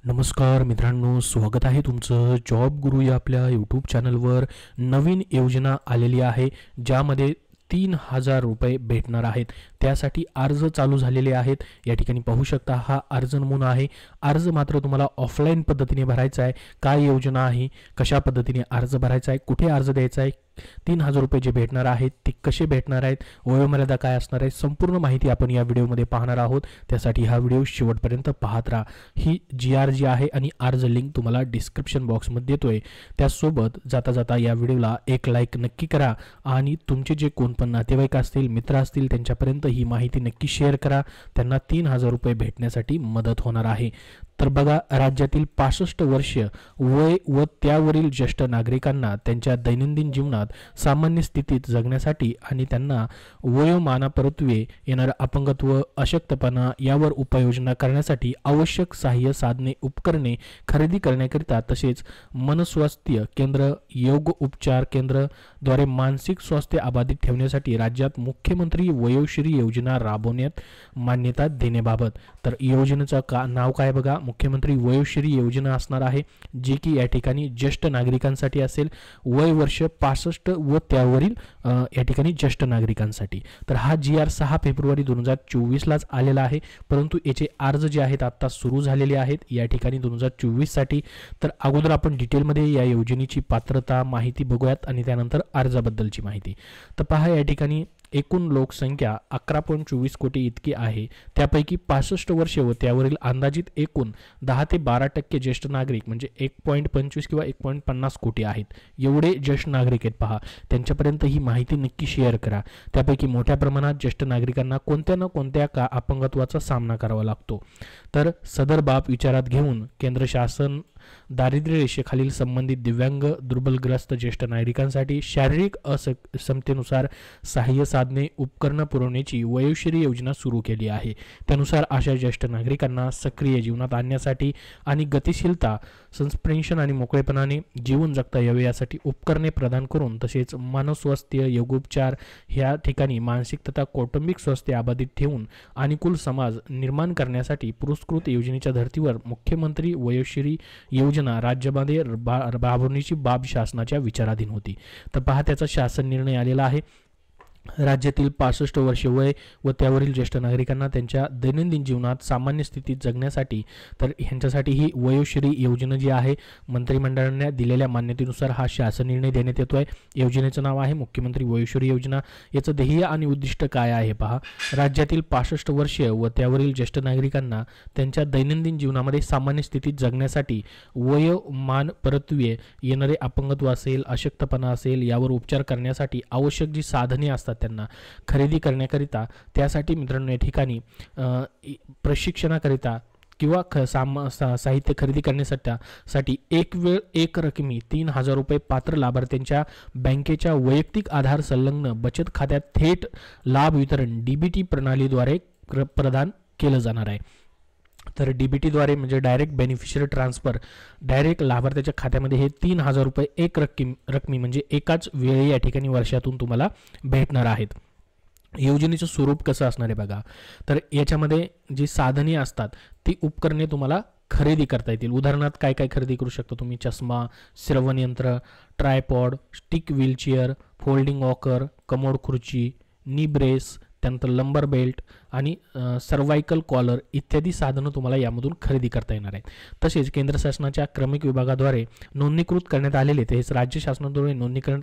नमस्कार मित्रांनो, स्वागत आहे तुमचं जॉब गुरु या आपल्या यूट्यूब चॅनलवर. नवीन योजना आलेली आहे ज्यामध्ये 3,000 रुपये भेटणार आहेत. त्यासाठी अर्ज चालू झालेले आहेत. या ठिकाणी पाहू शकता हा अर्ज नमुना आहे. अर्ज मात्र तुम्हाला ऑफलाईन पद्धतीने भरायचा आहे. काय योजना आहे, कशा पद्धतीने अर्ज भरायचा आहे, कुठे अर्ज द्यायचा आहे, 3,000 रुपये जे भेटणार आहेत ते कसे भेटणार आहेत, वयोमर्यादा काय असणार आहे, संपूर्ण माहिती आपण या व्हिडिओमध्ये पाहणार आहोत. त्यासाठी हा व्हिडिओ शेवटपर्यंत पाहत राहा. ही GR जी आहे आणि अर्ज लिंक तुम्हाला डिस्क्रिप्शन बॉक्समध्ये देतोय. त्यासोबत जाता जाता या व्हिडिओला एक लाईक नक्की करा आणि तुमचे जे कोण पण नातेवाईक असतील, मित्र असतील त्यांच्यापर्यंत ही माहिती नक्की शेअर करा. त्यांना 3,000 रुपये भेटण्यासाठी मदत होणार आहे. तर बघा, राज्यातील 65 वर्ष वय व त्यावरील ज्येष्ठ नागरिकांना त्यांच्या दैनंदिन जीवनात सामान्य स्थितीत जगण्यासाठी आणि त्यांना वयोमानापरत्वे येणारं अपंगत्व, अशक्तपणा यावर उपाययोजना करण्यासाठी आवश्यक सहाय्य साधने, उपकरणे खरेदी करण्याकरिता तसेच मनस्वास्थ्य केंद्र, योग उपचार केंद्र द्वारे मानसिक स्वास्थ्य अबाधित ठेवण्यासाठी राज्यात मुख्यमंत्री वयोश्री योजना राबवण्यात मान्यता देण्याबाबत. तर योजनेचं नाव काय बघा, मुख्यमंत्री वयोश्री योजना असणार आहे, जी की या ठिकाणी ज्येष्ठ नागरिकांसाठी असेल. वय वर्ष 65 व त्यावरील या ठिकाणी ज्येष्ठ नागरिकांसाठी. तर हा GR 6 फेब्रुवारी 2024लाच आलेला आहे, परंतु याचे अर्ज जे आहेत आता सुरू झालेले आहेत या ठिकाणी 2024 साठी. तर अगोदर आपण डिटेलमध्ये या योजनेची पात्रता माहिती बघूयात आणि त्यानंतर अर्जाबद्दलची माहिती. तर पहा, या ठिकाणी एकूण लोकसंख्या 11.24 कोटी इतकी आहे. त्यापैकी 65 वर्ष व त्यावरील अंदाजित एकूण 10 ते 12% ज्येष्ठ नागरिक म्हणजे 1.25 किंवा 1.50 कोटी आहेत. एवढे ज्येष्ठ नागरिक आहेत पहा. त्यांच्यापर्यंत ही माहिती नक्की शेअर करा. त्यापैकी मोठ्या प्रमाणात ज्येष्ठ नागरिकांना कोणत्या ना कोणत्या अपंगत्वाचा सामना करावा लागतो. तर सदर बाब विचारात घेऊन केंद्र शासन दारिद्र्य रेषेखालील संबंधित दिव्यांग, दुर्बलग्रस्त ज्येष्ठ नागरिकांसाठी शारीरिक असमतेनुसार सहाय्य साधने, उपकरणं पुरवण्याची वयोश्री योजना सुरू केली आहे. त्यानुसार अशा ज्येष्ठ नागरिकांना सक्रिय जीवनात आणण्यासाठी आणि गतिशीलता, सस्पेन्शन आणि मोकळेपणाने जीवन जगता यावे यासाठी उपकरणे प्रदान करून तसेच मानसस्वास्थ्य, योगोपचार ह्या ठिकाणी मानसिक तथा कौटुंबिक स्वास्थ्य अबाधित ठेवून अनुकूल समाज निर्माण करण्यासाठी पुरस्कृत योजनेच्या धर्तीवर मुख्यमंत्री वयोश्री योजना राज्यामध्ये राबवण्याची बाब शासनाच्या विचाराधीन होती. तर पहा, त्याचा शासन निर्णय आलेला आहे. राज्यातील 65 वर्ष वय व त्यावरील ज्येष्ठ नागरिकांना त्यांच्या दैनंदिन जीवनात सामान्य स्थितीत जगण्यासाठी, तर ह्यांच्यासाठी ही वयोश्री योजना जी आहे मंत्रिमंडळाने दिलेल्या मान्यतेनुसार हा शासन निर्णय देण्यात येतो आहे. योजनेचं नाव आहे मुख्यमंत्री वयोश्री योजना. याचं ध्येय आणि उद्दिष्ट काय आहे पहा. राज्यातील 65 वर्ष व त्यावरील ज्येष्ठ नागरिकांना त्यांच्या दैनंदिन जीवनामध्ये सामान्य स्थितीत जगण्यासाठी वयोमान परत्वे येणारे अपंगत्व असेल, अशक्तपणा असेल यावर उपचार करण्यासाठी आवश्यक जी साधने असतात त्यांना खरेदी करण्याकरिता, त्यासाठी मित्रांनो या ठिकाणी प्रशिक्षणाकरिता किंवा साहित्य खरेदी करण्यासाठी एक वेळ एक रकमी 3,000 रुपये पात्र लाभार्थ्यांच्या बँकेच्या वैयक्तिक आधार संलग्न बचत खात्यात थेट लाभ वितरण DBT प्रणालीद्वारे प्रदान केलं जाणार आहे. तर DBTद्वारे म्हणजे डायरेक्ट बेनिफिशियरी ट्रान्सफर, डायरेक्ट लाभार्थ्याच्या खात्यामध्ये हे 3,000 रुपये एक रकमी म्हणजे एकाच वेळी या ठिकाणी वर्षातून तुम्हाला भेटणार आहेत. योजनेचं स्वरूप कसं असणार आहे बघा. तर याच्यामध्ये जी साधने असतात ती उपकरणे तुम्हाला खरेदी करता येतील. उदाहरणार्थ काय काय खरेदी करू शकता तुम्ही: चष्मा, श्रवण यंत्र, tripod, stick wheelchair, folding walker, commode खुर्ची, नी ब्रेस, त्यानंतर लंबर बेल्ट आणि सर्वायकल कॉलर इत्यादी साधनं तुम्हाला यामधून खरेदी करता येणार आहेत. तसेच केंद्र शासनाच्या क्रमिक विभागाद्वारे नोंदणीकृत करण्यात आलेले, तसेच राज्य शासनाद्वारे नोंदणीकरण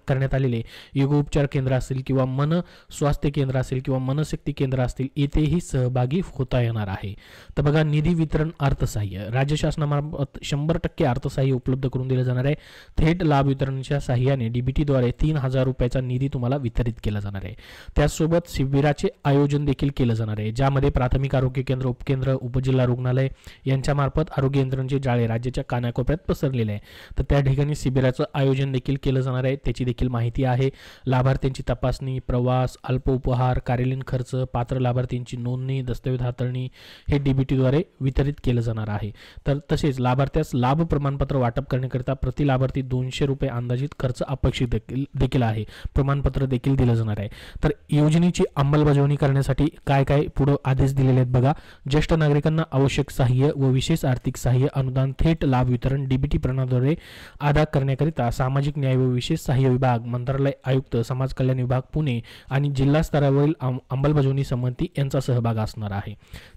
करण्यात आलेले योगोपचार केंद्र असेल किंवा मन स्वास्थ्य केंद्र असेल किंवा मनशक्ती केंद्र असतील, येथेही सहभागी होता येणार आहे. तर बघा, निधी वितरण अर्थसहाय्य राज्य शासनामार्फत 100% अर्थसहाय्य उपलब्ध करून दिलं जाणार आहे. थेट लाभ वितरणाच्या सहाय्याने DBTद्वारे 3,000 रुपयाचा निधी तुम्हाला वितरित केला जाणार आहे. त्याचसोबत शिबिराचे आयोजन देखील केलं जाणार आहे, ज्यामध्ये प्राथमिक आरोग्य केंद्र, उपकेंद्र, उपजिल्हा रुग्णालय यांच्यामार्फत आरोग्य यंत्रणेचे जाळे राज्याच्या कानाकोपऱ्यात पसरलेले आहे. तर त्या ठिकाणी शिबिराचं आयोजन देखील केलं जाणार आहे. त्याची देखील माहिती आहे. लाभार्थ्यांची तपासणी, प्रवास, अल्प उपहार, कार्यालयीन खर्च, पात्र लाभार्थ्यांची नोंदणी, दस्तऐवज हाताळणी हे DBTद्वारे वितरित केलं जाणार आहे. तर तसेच लाभार्थ्यास लाभ प्रमाणपत्र वाटप करण्याकरिता प्रति लाभार्थी 200 रुपये अंदाजित खर्च अपेक्षित देखील आहे. प्रमाणपत्र देखील दिलं जाणार आहे. तर योजनेची अंमलबजावणी करण्यासाठी लाभार्थ्यांसाठी काय काय पुढे आदेश दिलेले आहेत बघा. ज्येष्ठ नागरिकांना आवश्यक सहाय्य व विशेष आर्थिक सहाय्य अनुदान थेट लाभ वितरण डीबीटी प्रणालीद्वारे अदा करण्याकरिता सामाजिक न्याय व विशेष सहाय्य विभाग, मंत्रालय आयुक्त, समाज कल्याण विभाग पुणे आणि जिल्हा स्तरावरील अंमलबजावणी समिती यांचा सहभाग असणार आहे.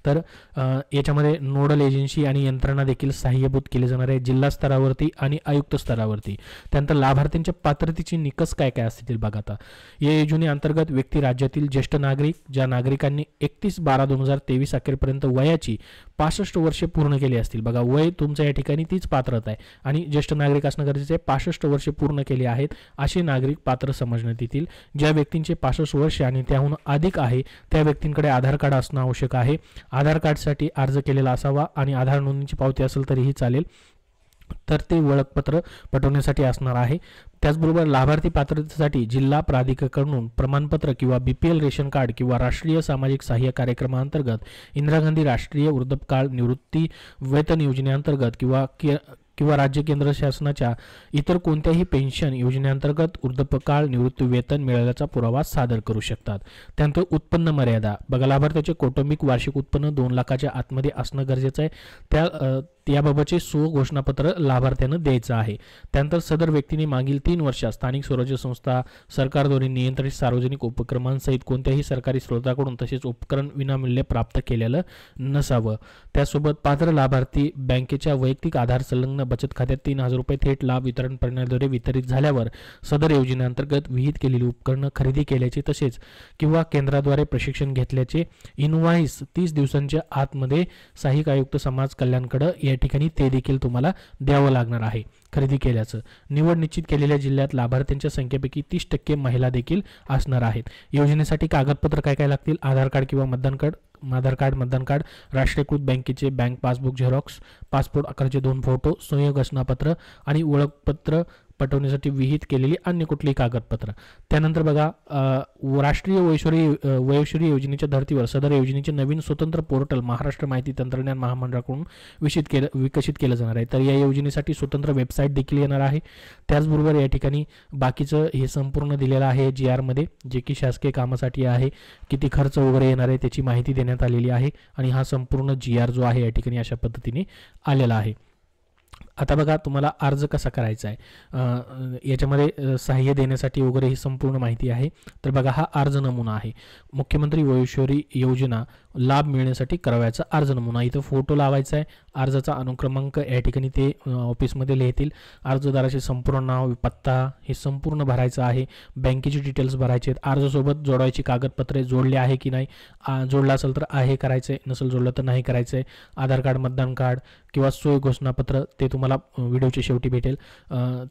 तर याच्यामध्ये नोडल एजन्सी आणि यंत्रणा देखील सहाय्यभूत केले जाणार आहे जिल्हा स्तरावरती आणि आयुक्त स्तरावरती. त्यानंतर लाभार्थ्यांच्या पात्रतेचे निकष काय काय असतील बघा. आता या योजनेअंतर्गत व्यक्ती राज्यातील ज्येष्ठ नागरिक, ज्या नागरिकांनी 31/12/2023 अखेरपर्यंत वयाची 65 वर्षे पूर्ण केली असतील बघा. वय तुमच्या या ठिकाणी तीच पात्रता आहे आणि ज्येष्ठ नागरिक असणं गरजेचं आहे. 65 वर्षे पूर्ण केली आहेत असे नागरिक पात्र समजण्यात येतील. ज्या व्यक्तींचे 65 वर्ष आणि त्याहून अधिक आहे त्या व्यक्तींकडे आधार कार्ड असणं आवश्यक आहे. आधार कार्डसाठी अर्ज केलेला असावा आणि आधार नोंदणीची पावती असेल तरीही चालेल, तर ते ओळखपत्र पटवण्यासाठी असणार आहे. त्याचबरोबर लाभार्थी पात्रतेसाठी जिल्हा प्राधिकरणाकडून प्रमाणपत्र किंवा बीपीएल रेशन कार्ड किंवा राष्ट्रीय सामाजिक सहाय्य कार्यक्रमाअंतर्गत, इंदिरा गांधी राष्ट्रीय वृद्धापकाळ निवृत्ती वेतन योजनेअंतर्गत किंवा राज्य केंद्र शासनाच्या इतर कोणत्याही पेन्शन योजनेअंतर्गत वृद्धापकाळ निवृत्ती वेतन मिळाल्याचा पुरावा सादर करू शकतात. त्यानंतर उत्पन्न मर्यादा बघा. लाभार्थ्याचे कौटुंबिक वार्षिक उत्पन्न 2 लाखाच्या आतमध्ये असणं गरजेचं आहे. याबाबतचे घोषणापत्र लाभार्थ्यानं द्यायचं आहे. त्यानंतर सदर व्यक्तीने मागील 3 वर्षात स्थानिक स्वराज्य संस्था, सरकारद्वारे नियंत्रित सार्वजनिक उपक्रमांसहित कोणत्याही सरकारी स्रोताकडून तसेच उपकरण विनामूल्य प्राप्त केलेलं नसावं. त्यासोबत पात्र लाभार्थी बँकेच्या वैयक्तिक आधार संलग्न बचत खात्यात 3,000 रुपये थेट लाभ वितरण प्रणालीद्वारे वितरित झाल्यावर सदर योजनेअंतर्गत विहित केलेली उपकरणं खरेदी केल्याचे तसेच किंवा केंद्राद्वारे प्रशिक्षण घेतल्याचे इनव्हॉइस 30 दिवसांच्या आतमध्ये सहाय्यक आयुक्त समाज कल्याणकडे या ठिकाणी ते देखील तुम्हाला द्यावं लागणार आहे खरेदी केल्याचं. निवड निश्चित केलेल्या जिल्ह्यात लाभार्थ्यांच्या संख्येपैकी 30% महिला देखील असणार आहेत. योजनेसाठी कागदपत्र काय काय लागतील? आधार कार्ड किंवा मतदान कार्ड, राष्ट्रीयकृत बँकेचे बँक पासबुक झेरॉक्स, पासपोर्ट आकाराचे 2 फोटो, घोषणापत्र आणि ओळखपत्र पटवण्यासाठी विहित केलेली अन्य कुठलीही कागदपत्र. त्यानंतर बघा, राष्ट्रीय वयोश्री योजनेच्या धर्तीवर सदर योजनेचे नवीन स्वतंत्र पोर्टल महाराष्ट्र माहिती तंत्रज्ञान महामंडळाकडून विकसित केलं जाणार आहे. तर या योजनेसाठी स्वतंत्र वेबसाईट देखील येणार आहे. त्याचबरोबर या ठिकाणी बाकीचं हे संपूर्ण दिलेलं आहे GR मध्ये, जे की शासकीय कामासाठी आहे. किती खर्च वगैरे येणार आहे त्याची माहिती देण्यात आलेली आहे आणि हा संपूर्ण GR जो आहे या ठिकाणी अशा पद्धतीने आलेला आहे. आता बघा, तुम्हाला अर्ज कसा करायचा आहे, याच्यामध्ये सहाय्य देण्यासाठी वगैरे ही संपूर्ण माहिती आहे. तर बघा, हा अर्ज नमुना आहे. मुख्यमंत्री वयोश्री योजना लाभ मिळण्यासाठी करावयाचा अर्ज नमुना. इथं फोटो लावायचा आहे. अर्जाचा अनुक्रमांक या ठिकाणी ते ऑफिसमध्ये लिहितील. अर्जदाराचे संपूर्ण नाव, पत्ता हे संपूर्ण भरायचं आहे. बँकेचे डिटेल्स भरायचे आहेत. अर्जासोबत जोडायची कागदपत्रे जोडले आहे की नाही, जोडला असेल तर आहे करायचं आहे, नसेल जोडलं तर नाही करायचं आहे. आधार कार्ड, मतदान कार्ड किंवा घोषणापत्र ते तुम्हाला व्हिडिओच्या शेवटी भेटेल.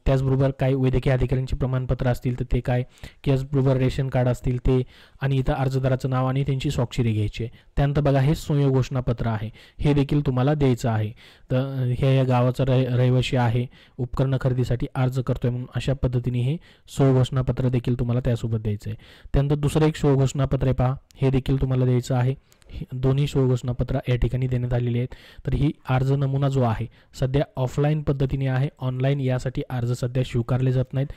त्याचबरोबर काही वैद्यकीय अधिकाऱ्यांची प्रमाणपत्र असतील तर ते काय, त्याचबरोबर रेशन कार्ड असतील ते, आणि इथं अर्जदाराचं नाव आणि त्यांची स्वाक्षरी घ्यायची आहे. त्यानंतर बघा, हे घोषणापत्र आहे, हे देखील तुम्हाला द्यायचं आहे. तर हे या गावाचा रहिवासी आहे, उपकरण खरेदीसाठी अर्ज करतोय म्हणून अशा पद्धतीने हे घोषणापत्र देखील तुम्हाला त्यासोबत द्यायचं आहे. त्यानंतर दुसरं एक घोषणापत्र आहे पहा, हे देखील तुम्हाला द्यायचं आहे. दोन्ही घोषणापत्र या ठिकाणी देण्यात आलेली आहेत. तर ही अर्ज नमुना जो आहे सध्या ऑफलाईन पद्धतीने आहे, ऑनलाईन यासाठी अर्ज सध्या स्वीकारले जात नाहीत.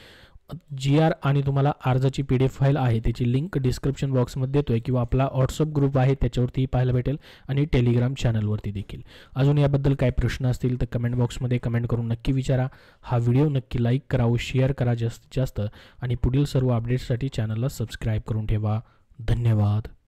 GR आणि तुम्हाला अर्जाची PDF फाईल आहे, त्याची लिंक डिस्क्रिप्शन बॉक्समध्ये देतोय किंवा आपला व्हॉट्सअप ग्रुप आहे त्याच्यावरती पाहायला भेटेल आणि टेलिग्राम चॅनलवरती देखील. अजून याबद्दल काही प्रश्न असतील तर कमेंट बॉक्समध्ये कमेंट करून नक्की विचारा. हा व्हिडिओ नक्की लाईक करा व शेअर करा जास्तीत जास्त, आणि पुढील सर्व अपडेट्ससाठी चॅनलला सबस्क्राईब करून ठेवा. धन्यवाद.